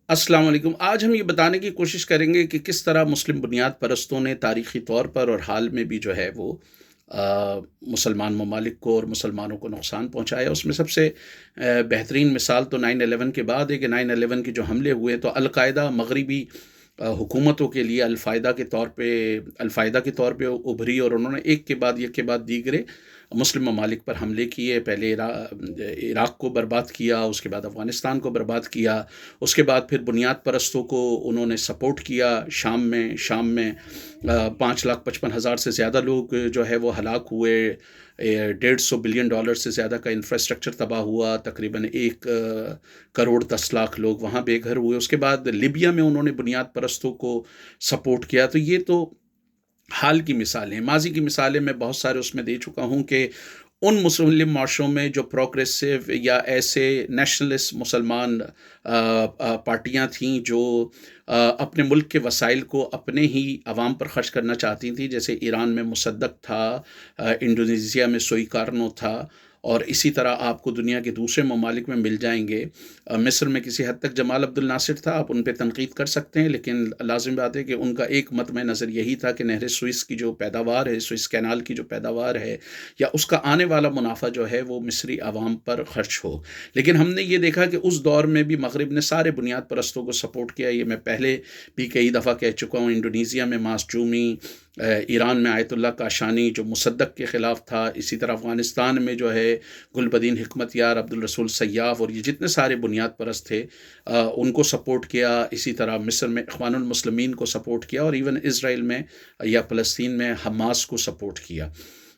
السلام علیکم۔ آج ہم یہ بتانے کی کوشش کریں گے کہ کس طرح مسلم بنیاد پرستوں نے تاریخی طور پر اور حال میں بھی جو ہے وہ مسلمان ممالک کو اور مسلمانوں کو نقصان پہنچایا۔ اس میں سب سے بہترین مثال تو 9/11 کے بعد ہے کہ 9/11 کے جو حملے ہوئے تو القاعدہ مغربی حکومتوں کے لیے الفائدہ کے طور پہ ابھری، اور انہوں نے ایک کے بعد دیگرے مسلم ممالک پر حملے کیے۔ پہلے عراق کو برباد کیا، اس کے بعد افغانستان کو برباد کیا، اس کے بعد پھر بنیاد پرستوں کو انہوں نے سپورٹ کیا۔ شام میں 5,55,000 سے زیادہ لوگ جو ہے وہ ہلاک ہوئے، $150 بلین سے زیادہ کا انفراسٹرکچر تباہ ہوا، تقریباً 1,10,00,00,000 لوگ وہاں بے گھر ہوئے۔ اس کے بعد لیبیا میں انہوں نے بنیاد پرستوں کو سپورٹ کیا۔ تو یہ تو حال کی مثالیں، ماضی کی مثالیں میں بہت سارے اس میں دے چکا ہوں کہ ان مسلم معاشروں میں جو پروگریسو یا ایسے نیشنلسٹ مسلمان پارٹیاں تھیں جو اپنے ملک کے وسائل کو اپنے ہی عوام پر خرچ کرنا چاہتی تھیں، جیسے ایران میں مصدق تھا، انڈونیزیا میں سوئی کارنو تھا، اور اسی طرح آپ کو دنیا کے دوسرے ممالک میں مل جائیں گے۔ مصر میں کسی حد تک جمال عبد الناصر تھا، آپ ان پہ تنقید کر سکتے ہیں، لیکن لازم بات ہے کہ ان کا ایک مطمع نظر یہی تھا کہ نہر سوئس کی جو پیداوار ہے، سوئس کینال کی جو پیداوار ہے یا اس کا آنے والا منافع جو ہے وہ مصری عوام پر خرچ ہو۔ لیکن ہم نے یہ دیکھا کہ اس دور میں بھی مغرب نے سارے بنیاد پرستوں کو سپورٹ کیا۔ یہ میں پہلے بھی کئی دفعہ کہہ چکا ہوں، انڈونیزیا میں ماسچومی، ایران میں آیت اللہ کاشانی جو مصدق کے خلاف تھا، اسی طرح افغانستان میں جو ہے گل بدین حکمت یار، عبد الرسول سیاف، اور یہ جتنے سارے بنیاد پرست تھے ان کو سپورٹ کیا۔ اسی طرح مصر میں اخوان المسلمین کو سپورٹ کیا، اور ایون اسرائیل میں یا فلسطین میں حماس کو سپورٹ کیا۔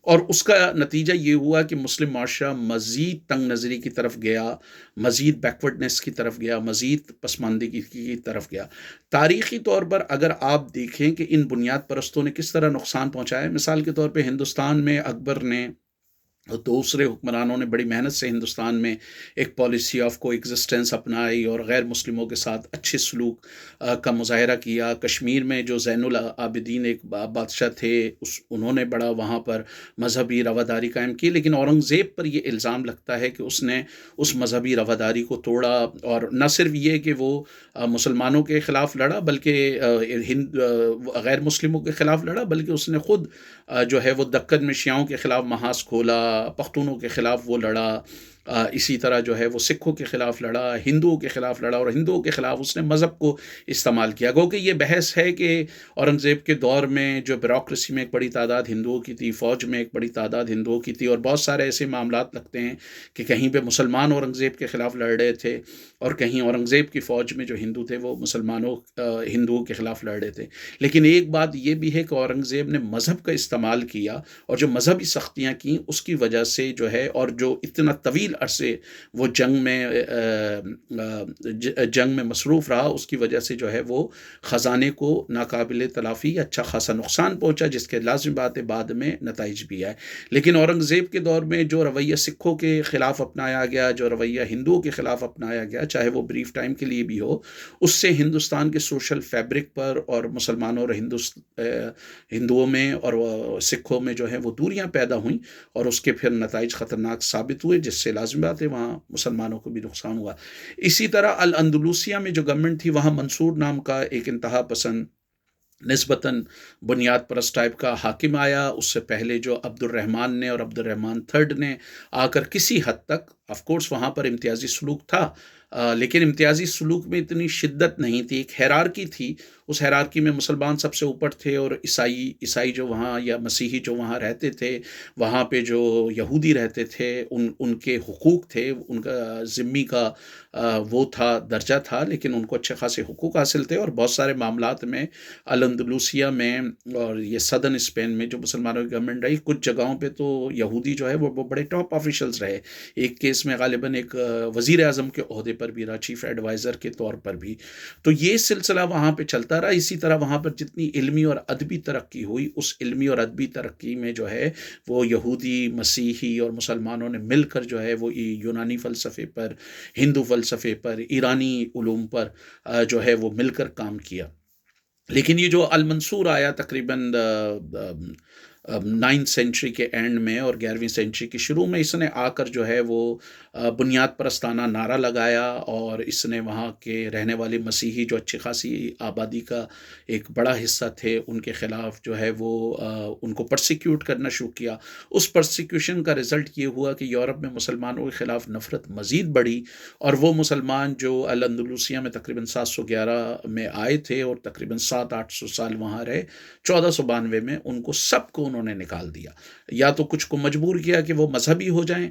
اور اس کا نتیجہ یہ ہوا کہ مسلم معاشرہ مزید تنگ نظری کی طرف گیا، مزید بیکورڈنس کی طرف گیا، مزید پسماندگی کی طرف گیا۔ تاریخی طور پر اگر آپ دیکھیں کہ ان بنیاد پرستوں نے کس طرح نقصان پہنچایا، مثال کے طور پہ ہندوستان میں اکبر نے، دوسرے حکمرانوں نے بڑی محنت سے ہندوستان میں ایک پالیسی آف کو ایگزسٹنس اپنائی اور غیر مسلموں کے ساتھ اچھے سلوک کا مظاہرہ کیا۔ کشمیر میں جو زین العابدین ایک بادشاہ تھے، انہوں نے بڑا وہاں پر مذہبی رواداری قائم کی، لیکن اورنگزیب پر یہ الزام لگتا ہے کہ اس نے اس مذہبی رواداری کو توڑا، اور نہ صرف یہ کہ وہ مسلمانوں کے خلاف لڑا بلکہ غیر مسلموں کے خلاف لڑا، بلکہ اس نے خود جو ہے وہ دکن میں شیعوں کے خلاف محاذ کھولا، پختونوں کے خلاف وہ لڑا، اسی طرح جو ہے وہ سکھوں کے خلاف لڑا، ہندوؤں کے خلاف لڑا، اور ہندوؤں کے خلاف اس نے مذہب کو استعمال کیا۔ گو کہ یہ بحث ہے کہ اورنگزیب کے دور میں جو بیوروکریسی میں ایک بڑی تعداد ہندوؤں کی تھی، فوج میں ایک بڑی تعداد ہندوؤں کی تھی، اور بہت سارے ایسے معاملات لگتے ہیں کہ کہیں پہ مسلمان اورنگزیب کے خلاف لڑ رہے تھے، اور کہیں اورنگزیب کی فوج میں جو ہندو تھے وہ ہندوؤں کے خلاف لڑ رہے تھے۔ لیکن ایک بات یہ بھی ہے کہ اورنگزیب نے مذہب کا استعمال کیا، اور جو مذہبی سختیاں کیں اس کی وجہ سے جو ہے، اور جو اتنا طویل عرصے وہ جنگ میں مصروف رہا، اس کی وجہ سے جو ہے وہ خزانے کو ناقابل تلافی اچھا خاصا نقصان پہنچا، جس کے لازم بات ہے بعد میں نتائج بھی آئے۔ لیکن اورنگزیب کے دور میں جو رویہ سکھوں کے خلاف اپنایا گیا، جو رویہ ہندوؤں کے خلاف اپنایا گیا، چاہے وہ بریف ٹائم کے لیے بھی ہو، اس سے ہندوستان کے سوشل فیبرک پر اور مسلمانوں اور ہندوؤں میں اور سکھوں میں جو ہے وہ دوریاں پیدا ہوئیں، اور اس کے پھر نتائج خطرناک ثابت ہوئے، جس سے لازم بات ہے وہاں مسلمانوں کو بھی نقصان ہوا۔ اسی طرح الاندلوسیہ میں جو گورنمنٹ تھی، وہاں منصور نام کا ایک انتہا پسند نسبتاً بنیاد پرست ٹائپ کا حاکم آیا۔ اس سے پہلے جو عبد الرحمن نے اور عبد الرحمن تھرڈ نے آ کر کسی حد تک، آف کورس وہاں پر امتیازی سلوک تھا، لیکن امتیازی سلوک میں اتنی شدت نہیں تھی، ایک ہیرارکی تھی۔ اس ہیرارکی میں مسلمان سب سے اوپر تھے، اور عیسائی جو وہاں یا مسیحی جو وہاں رہتے تھے، وہاں پہ جو یہودی رہتے تھے، ان کے حقوق تھے، ان کا ذمی کا وہ تھا، درجہ تھا، لیکن ان کو اچھے خاصے حقوق حاصل تھے، اور بہت سارے معاملات میں الاندلوسیہ میں اور یہ سدرن اسپین میں جو مسلمانوں کی گورنمنٹ رہی، کچھ جگہوں پہ تو یہودی جو ہے وہ بڑے ٹاپ آفیشلز رہے۔ ایک کیس میں غالباً ایک وزیر اعظم کے عہدے پر بھی رہا، چیف ایڈوائزر کے طور پر بھی۔ تو یہ سلسلہ وہاں پہ چلتا رہا۔ اسی طرح وہاں پر جتنی علمی اور ادبی ترقی ہوئی، اس علمی اور ادبی ترقی میں جو ہے وہ یہودی، مسیحی اور مسلمانوں نے مل کر جو ہے وہ یونانی فلسفے پر، ہندو فلسفے پر، ایرانی علوم پر جو ہے وہ مل کر کام کیا۔ لیکن یہ جو المنصور آیا تقریباً 9 سینچری کے اینڈ میں اور 11ویں سینچری کے شروع میں، اس نے آ کر جو ہے وہ بنیاد پرستانہ نعرہ لگایا، اور اس نے وہاں کے رہنے والے مسیحی جو اچھی خاصی آبادی کا ایک بڑا حصہ تھے ان کے خلاف جو ہے وہ ان کو پرسیکیوٹ کرنا شروع کیا۔ اس پرسیکیوشن کا رزلٹ یہ ہوا کہ یورپ میں مسلمانوں کے خلاف نفرت مزید بڑھی، اور وہ مسلمان جو الاندلسیہ میں تقریباً 711 میں آئے تھے اور تقریباً 700-800 سال وہاں رہے، 1492 میں ان کو سب کو انہوں نے نکال دیا۔ یا تو کچھ کو مجبور کیا کہ وہ مذہبی ہو جائیں،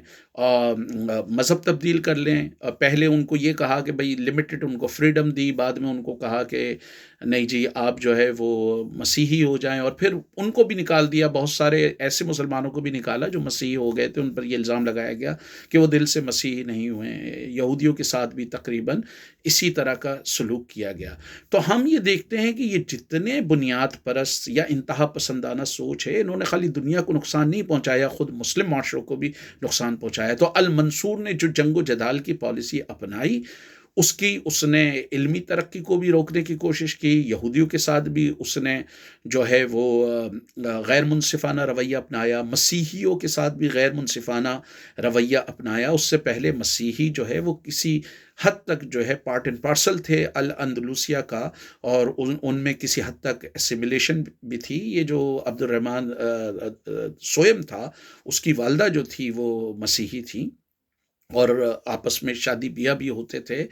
مذہب تبدیل کر لیں۔ پہلے ان کو یہ کہا کہ بھئی لمیٹڈ ان کو فریڈم دی، بعد میں ان کو کہا کہ نہیں جی آپ جو ہے وہ مسیحی ہو جائیں، اور پھر ان کو بھی نکال دیا۔ بہت سارے ایسے مسلمانوں کو بھی نکالا جو مسیحی ہو گئے تھے، ان پر یہ الزام لگایا گیا کہ وہ دل سے مسیحی نہیں ہوئے۔ یہودیوں کے ساتھ بھی تقریباً اسی طرح کا سلوک کیا گیا۔ تو ہم یہ دیکھتے ہیں کہ یہ جتنے بنیاد پرست یا انتہا پسندانہ سوچ ہے، انہوں نے خالی دنیا کو نقصان نہیں پہنچایا، خود مسلم معاشروں کو بھی نقصان پہنچایا۔ تو المنصور نے جو جنگ و جدال کی پالیسی اپنائی، اس نے علمی ترقی کو بھی روکنے کی کوشش کی، یہودیوں کے ساتھ بھی اس نے جو ہے وہ غیر منصفانہ رویہ اپنایا، مسیحیوں کے ساتھ بھی غیر منصفانہ رویہ اپنایا۔ اس سے پہلے مسیحی جو ہے وہ کسی حد تک جو ہے پارٹ اینڈ پارسل تھے الاندلسیہ کا، اور ان میں کسی حد تک اسیمیلیشن بھی تھی۔ یہ جو عبد الرحمن سوئم تھا، اس کی والدہ جو تھی وہ مسیحی تھیں، اور آپس میں شادی بیاہ بھی ہوتے تھے۔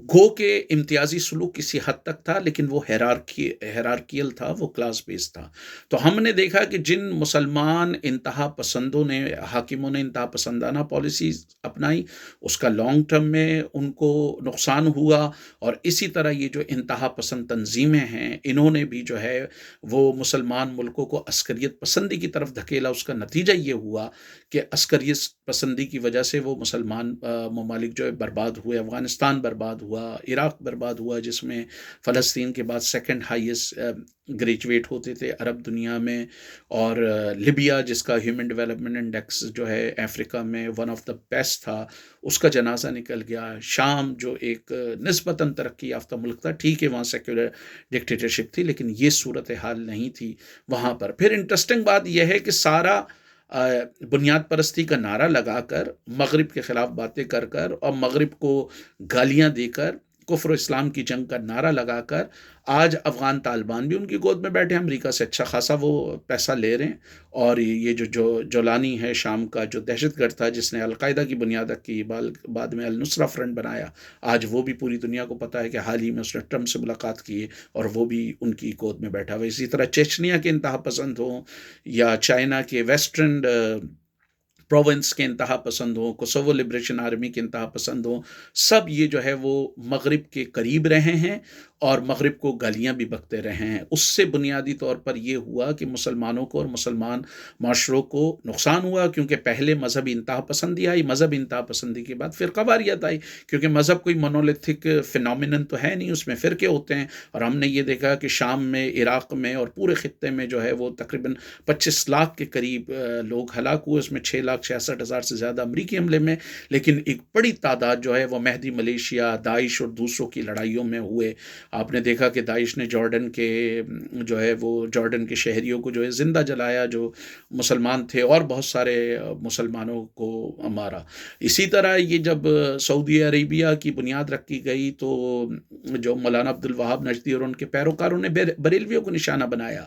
گو کہ امتیازی سلوک کسی حد تک تھا، لیکن وہ ہیرارکیل تھا، وہ کلاس بیس تھا۔ تو ہم نے دیکھا کہ جن مسلمان انتہا پسندوں نے، حاکموں نے انتہا پسندانہ پالیسیز اپنائی، اس کا لانگ ٹرم میں ان کو نقصان ہوا۔ اور اسی طرح یہ جو انتہا پسند تنظیمیں ہیں، انہوں نے بھی جو ہے وہ مسلمان ملکوں کو عسکریت پسندی کی طرف دھکیلا۔ اس کا نتیجہ یہ ہوا کہ عسکریت پسندی کی وجہ سے وہ مسلمان ممالک جو ہے برباد ہوئے۔ افغانستان برباد ہوا، عراق برباد ہوا، جس میں فلسطین کے بعد سیکنڈ ہائیسٹ گریجویٹ ہوتے تھے عرب دنیا میں، اور لیبیا جس کا ہیومن ڈیولپمنٹ انڈیکس جو ہے افریقہ میں ون آف دا بیسٹ تھا، اس کا جنازہ نکل گیا۔ شام جو ایک نسبتاً ترقی یافتہ ملک تھا، ٹھیک ہے وہاں سیکولر ڈکٹیٹرشپ تھی، لیکن یہ صورتحال نہیں تھی وہاں پر۔ پھر انٹرسٹنگ بات یہ ہے کہ سارا بنیاد پرستی کا نعرہ لگا کر، مغرب کے خلاف باتیں کر کر، اور مغرب کو گالیاں دے کر، کفر و اسلام کی جنگ کا نعرہ لگا کر، آج افغان طالبان بھی ان کی گود میں بیٹھے، امریکہ سے اچھا خاصا وہ پیسہ لے رہے ہیں۔ اور یہ جو جولانی ہے شام کا، جو دہشت گرد تھا جس نے القاعدہ کی بنیاد رکھی، بعد میں النصرہ فرنٹ بنایا، آج وہ بھی پوری دنیا کو پتہ ہے کہ حال ہی میں اس نے ٹرمپ سے ملاقات کی ہے، اور وہ بھی ان کی گود میں بیٹھا ہوا۔ اسی طرح چیچنیا کے انتہا پسند ہوں، یا چائنا کے ویسٹرن پروونس کے انتہا پسند ہوں، کوسوو لبریشن آرمی کے انتہا پسند ہوں، سب یہ جو ہے وہ مغرب کے قریب رہے ہیں اور مغرب کو گالیاں بھی بکتے رہے ہیں۔ اس سے بنیادی طور پر یہ ہوا کہ مسلمانوں کو اور مسلمان معاشروں کو نقصان ہوا، کیونکہ پہلے مذہبی انتہا پسندی آئی، مذہب انتہا پسندی کے بعد فرقہ واریت آئی، کیونکہ مذہب کوئی مونولیتھک فینومینن تو ہے نہیں، اس میں فرقے ہوتے ہیں۔ اور ہم نے یہ دیکھا کہ شام میں، عراق میں اور پورے خطے میں جو ہے وہ تقریباً 25 لاکھ کے قریب لوگ ہلاک ہوئے، اس میں 6,66,000 سے زیادہ امریکی حملے میں، لیکن ایک بڑی تعداد جو ہے وہ مہدی ملیشیا، داعش اور دوسروں کی لڑائیوں میں ہوئے۔ آپ نے دیکھا کہ داعش نے جارڈن کے جو ہے وہ جارڈن کے شہریوں کو جو ہے زندہ جلایا جو مسلمان تھے، اور بہت سارے مسلمانوں کو مارا۔ اسی طرح یہ جب سعودی عربیہ کی بنیاد رکھی گئی تو جو مولانا عبد الوہاب نجدی اور ان کے پیروکاروں نے بریلویوں کو نشانہ بنایا۔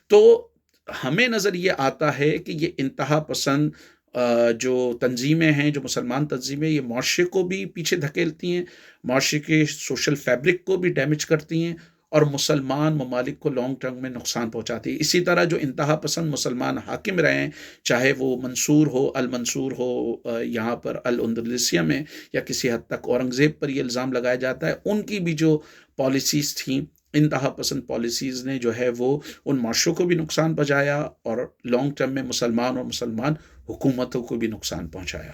تو ہمیں نظر یہ آتا ہے کہ یہ انتہا پسند جو تنظیمیں ہیں، جو مسلمان تنظیمیں، یہ معاشرے کو بھی پیچھے دھکیلتی ہیں، معاشرے کے سوشل فیبرک کو بھی ڈیمیج کرتی ہیں، اور مسلمان ممالک کو لانگ ٹرم میں نقصان پہنچاتی ہے۔ اسی طرح جو انتہا پسند مسلمان حاکم رہے ہیں، چاہے وہ منصور ہو، المنصور ہو یہاں پر الاندلسیہ میں، یا کسی حد تک اورنگزیب پر یہ الزام لگایا جاتا ہے، ان کی بھی جو پالیسیز تھیں، انتہا پسند پالیسیز نے جو ہے وہ ان معاشروں کو بھی نقصان پہنچایا، اور لانگ ٹرم میں مسلمان اور مسلمان حکومتوں کو بھی نقصان پہنچایا۔